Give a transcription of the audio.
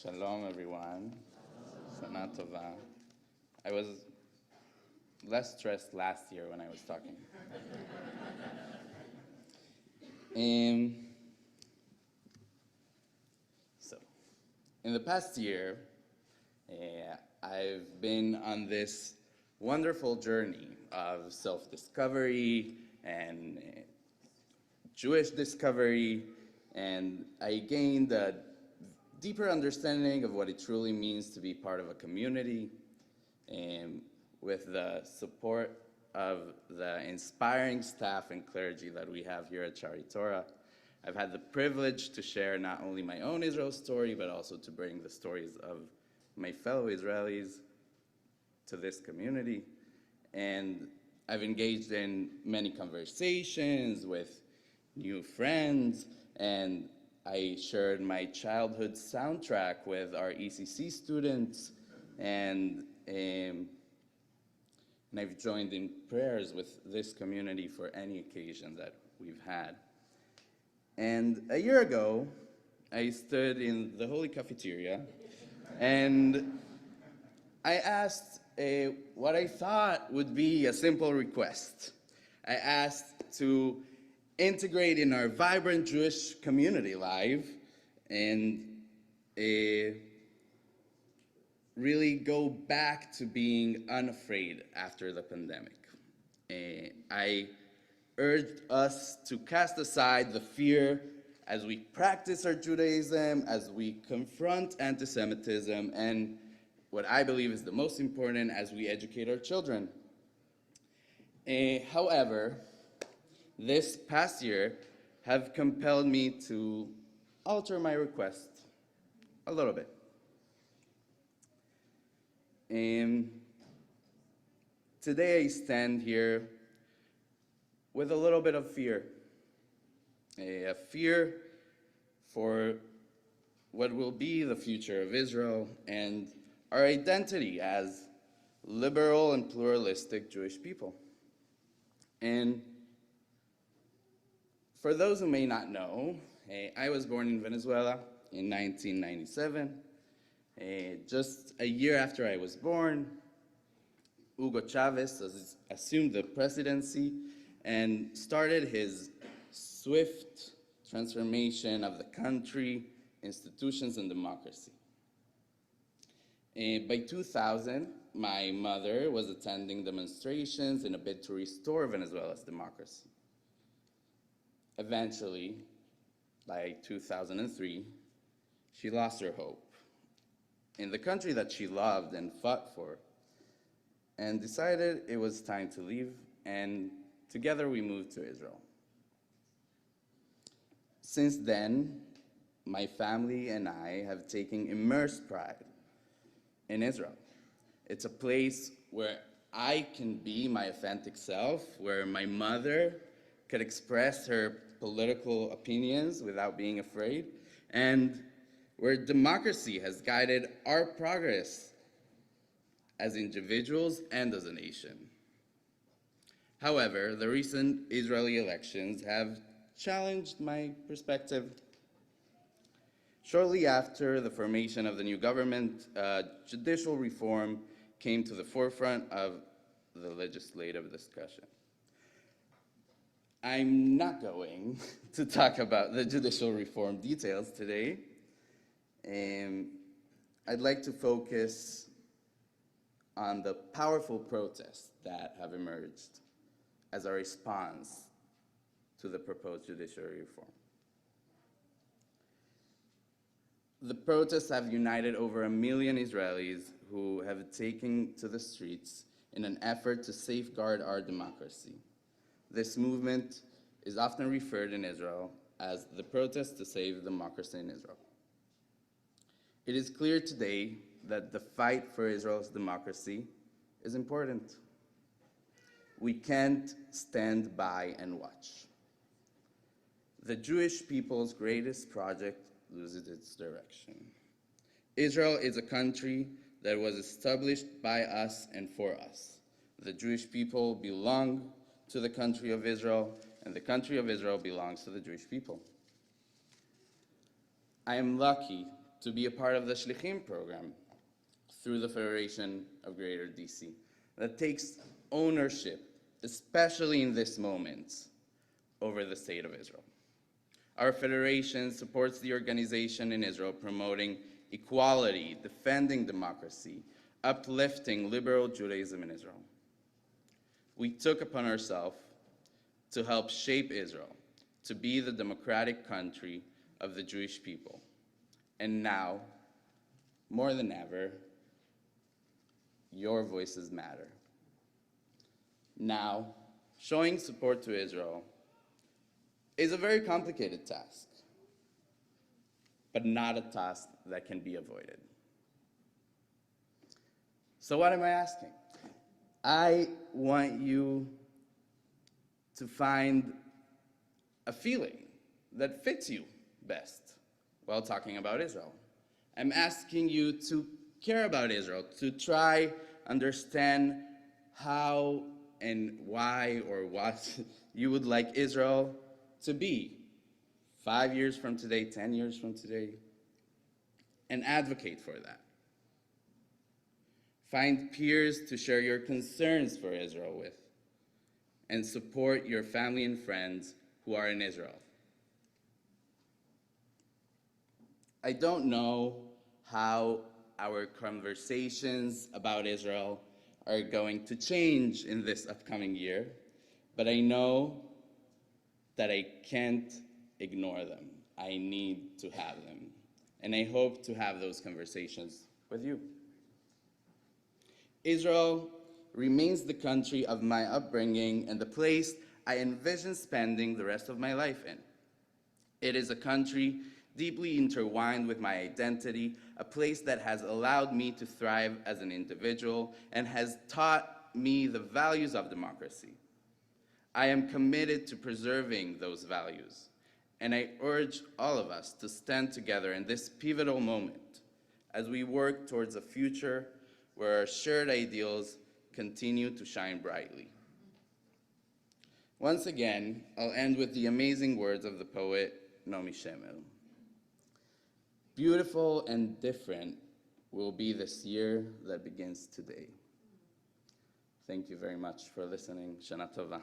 Shalom, everyone. Shana Tova. I was less stressed last year when I was talking. Um, so, in the past year, I've been on this wonderful journey of self-discovery and Jewish discovery, and I gained a deeper understanding of what it truly means to be part of a community, and with the support of the inspiring staff and clergy that we have here at Shari Torah. I've had the privilege to share not only my own Israel story, but also to bring the stories of my fellow Israelis to this community. And I've engaged in many conversations with new friends, and I shared my childhood soundtrack with our ECC students, and I've joined in prayers with this community for any occasion that we've had. And a year ago, I stood in the Holy Cafeteria, and I asked what I thought would be a simple request. I asked to integrate in our vibrant Jewish community life and really go back to being unafraid after the pandemic. I urged us to cast aside the fear as we practice our Judaism, as we confront anti-Semitism, and what I believe is the most important, as we educate our children. However, this past year have compelled me to alter my request a little bit. Today I stand here with a little bit of fear. A fear for what will be the future of Israel and our identity as liberal and pluralistic Jewish people. And for those who may not know, I was born in Venezuela in 1997. Just a year after I was born, Hugo Chavez assumed the presidency and started his swift transformation of the country, institutions, and democracy. By 2000, my mother was attending demonstrations in a bid to restore Venezuela's democracy. Eventually, by 2003, she lost her hope in the country that she loved and fought for, and decided it was time to leave, and together we moved to Israel. Since then, my family and I have taken immersed pride in Israel. It's a place where I can be my authentic self, where my mother could express her political opinions without being afraid, and where democracy has guided our progress as individuals and as a nation. However, the recent Israeli elections have challenged my perspective. Shortly after the formation of the new government, judicial reform came to the forefront of the legislative discussion. I'm not going to talk about the judicial reform details today. I'd like to focus on the powerful protests that have emerged as a response to the proposed judiciary reform. The protests have united over 1 million Israelis who have taken to the streets in an effort to safeguard our democracy. This movement is often referred in Israel as the protest to save democracy in Israel. It is clear today that the fight for Israel's democracy is important. We can't stand by and watch. The Jewish people's greatest project loses its direction. Israel is a country that was established by us and for us. The Jewish people belong to the country of Israel, and the country of Israel belongs to the Jewish people. I am lucky to be a part of the Shlichim program through the Federation of Greater DC that takes ownership, especially in this moment, over the state of Israel. Our federation supports the organization in Israel promoting equality, defending democracy, uplifting liberal Judaism in Israel. We took upon ourselves to help shape Israel to be the democratic country of the Jewish people. And now, more than ever, your voices matter. Now, showing support to Israel is a very complicated task, but not a task that can be avoided. So what am I asking? I want you to find a feeling that fits you best while talking about Israel. I'm asking you to care about Israel, to try understand how and why or what you would like Israel to be 5 years from today, 10 years from today, and advocate for that. Find peers to share your concerns for Israel with, and support your family and friends who are in Israel. I don't know how our conversations about Israel are going to change in this upcoming year, but I know that I can't ignore them. I need to have them, and I hope to have those conversations with you. Israel remains the country of my upbringing and the place I envision spending the rest of my life in. It is a country deeply intertwined with my identity, a place that has allowed me to thrive as an individual and has taught me the values of democracy. I am committed to preserving those values, and I urge all of us to stand together in this pivotal moment as we work towards a future where our shared ideals continue to shine brightly. Once again, I'll end with the amazing words of the poet Naomi Shemer. Beautiful and different will be this year that begins today. Thank you very much for listening. Shana Tova.